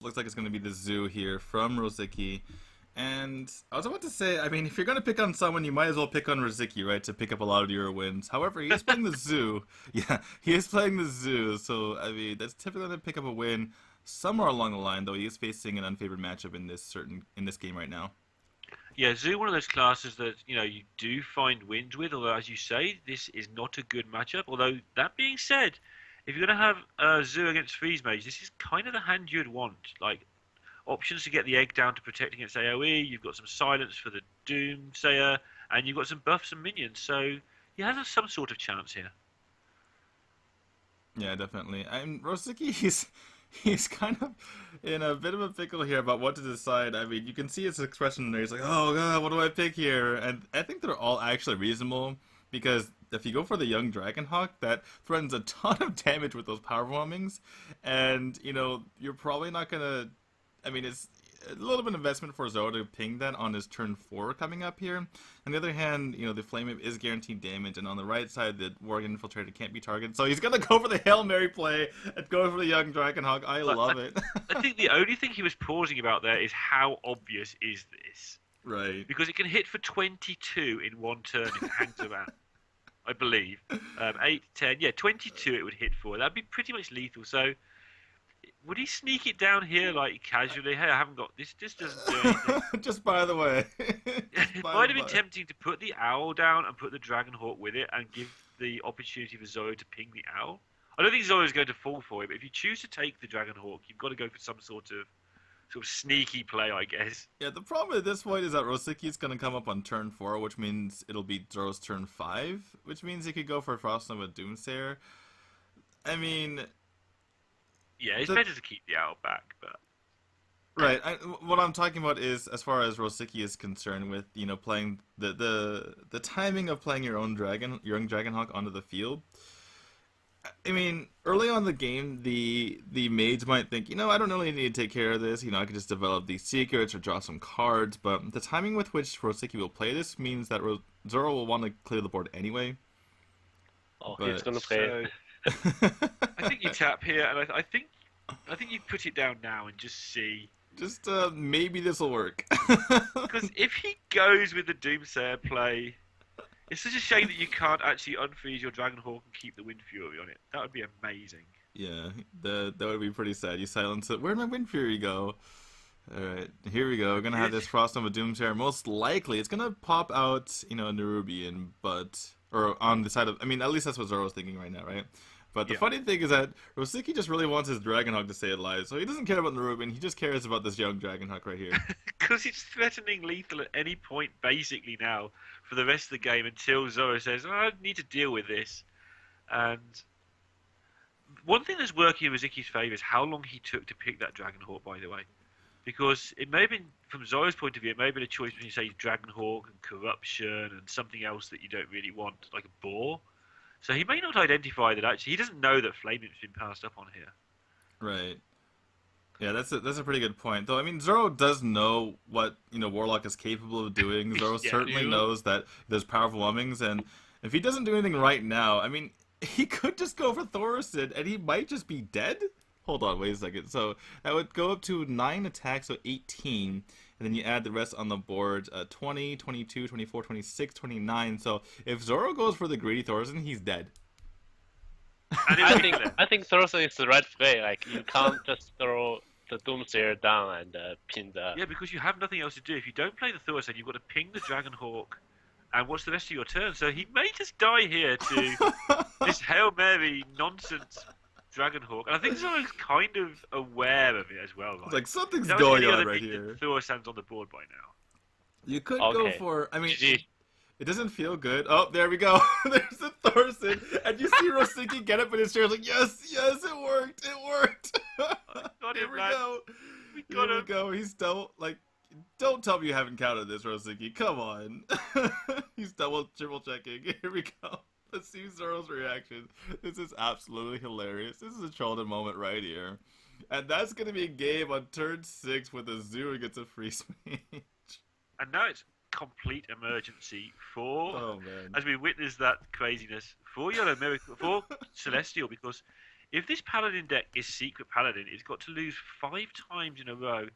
Looks like it's going to be the Zoo here from Rosicky. And I was about to say, I mean, if you're going to pick on someone, you might as well pick on Rosicky, right, to pick up a lot of your wins. However, he is playing the Zoo. Yeah, he is playing the Zoo, so, I mean, that's typically going to pick up a win somewhere along the line, though he is facing an unfavored matchup in this game right now. Yeah, Zoo, one of those classes that you do find wins with. Although, as you say, this is not a good matchup. Although that being said, if you're going to have Zoo against Freeze Mage, this is kind of the hand you'd want. Like options to get the egg down to protect against AOE. You've got some silence for the Doomsayer, and you've got some buffs and minions. So he has some sort of chance here. Yeah, definitely. I'm Rosicky. He's kind of in a bit of a pickle here about what to decide. I mean, you can see his expression there. He's like, "Oh God, what do I pick here?" And I think they're all actually reasonable because if you go for the young Dragonhawk, that threatens a ton of damage with those power bombings, and you're probably not gonna. I mean, it's a little bit of investment for Zoro to ping that on his turn 4 coming up here. On the other hand, the Flame Whip is guaranteed damage, and on the right side, the Worgen Infiltrator can't be targeted. So he's going to go for the Hail Mary play and go for the young Dragonhawk. I But love it. I think the only thing he was pausing about there is how obvious is this? Right. Because it can hit for 22 in one turn if it hangs around. I believe. 8, 10, yeah, 22 it would hit for. That'd be pretty much lethal. So, would he sneak it down here like casually? Hey, I haven't got this. This doesn't do anything. Just by the way. Just It by might the have been by. tempting to put the owl down and put the Dragonhawk with it and give the opportunity for Zoro to ping the owl. I don't think Zoro's going to fall for it, but if you choose to take the Dragonhawk, you've got to go for some sort of sneaky play, I guess. Yeah, the problem at this point is that Rosicky's going to come up on turn 4, which means it'll be Zoro's turn 5, which means he could go for Frost Nova Doomsayer. I mean, Yeah, it's the better to keep the owl back, but right. What I'm talking about is as far as Rosicky is concerned with playing the timing of playing your own Dragonhawk onto the field. I mean, early on in the game, the mage might think, I don't really need to take care of this. I could just develop these secrets or draw some cards. But the timing with which Rosicky will play this means that Zoro will want to clear the board anyway. Oh, he's But gonna play. so I think you tap here, and I think you put it down now and just see. just maybe this will work. Because if he goes with the Doomsayer play, it's such a shame that you can't actually unfreeze your Dragonhawk and keep the Wind Fury on it. That would be amazing. Yeah, that would be pretty sad. You silence it. Where'd my Wind Fury go? Alright, here we go. We're gonna have this Frost Nova Doomsayer. Most likely, it's gonna pop out, Nerubian, but... Or on the side of... I mean, at least that's what Zoro's thinking right now, right? But the Yeah. funny thing is that Rosicky just really wants his Dragonhawk to stay alive, so he doesn't care about Nerubian, he just cares about this young Dragonhawk right here. Because it's threatening lethal at any point, basically, now, for the rest of the game until Zoro says, oh, I need to deal with this. And one thing that's working in Rosiki's favour is how long he took to pick that Dragonhawk, by the way. Because it may have been, from Zoro's point of view, it may have been a choice between, say, Dragonhawk and Corruption and something else that you don't really want, like a Boar. So he may not identify that actually. He doesn't know that Flaming's been passed up on here. Right. Yeah, that's a pretty good point. Though I mean, Zoro does know what Warlock is capable of doing. Zoro Yeah, certainly you. knows that there's powerful mummings, and if he doesn't do anything right now, I mean, he could just go for Thorson, and he might just be dead. Hold on, wait a second. So that would go up to 9 attacks, so 18, and then you add the rest on the board: 20, 22, 24, 26, 29. So if Zoro goes for the greedy Thorson, he's dead. And I it'll be think clear. I think Thursday is the right play. Like you can't just throw the Doomsayer down and pin the. Yeah, because you have nothing else to do. If you don't play the Thorson, you've got to ping the Dragonhawk and watch the rest of your turn. So he may just die here to this Hail Mary nonsense Dragonhawk. And I think Zoro's kind of aware of it as well, right? It's like something's That was going any on other right beat here. that Thorsan's on the board by now. You could go Okay. for. I mean, GG. it doesn't feel good. Oh, there we go. There's the Thorson, and you see Rosicky get up in his chair. It's like, yes, it worked, it worked. Got Here him, we lad. go. We got Here we him. go. He's double. Like, don't tell me you haven't counted this, Rosicky. Come on. He's triple checking. Here we go. Let's see Zoro's reaction. This is absolutely hilarious. This is a Chilton moment right here. And that's going to be a game on turn 6 with a Zoo against a free Mage. And now it's complete emergency for, Oh, man. as we witness that craziness, for Yolo Miracle, for Celestial, because If this Paladin deck is Secret Paladin, it's got to lose 5 times in a row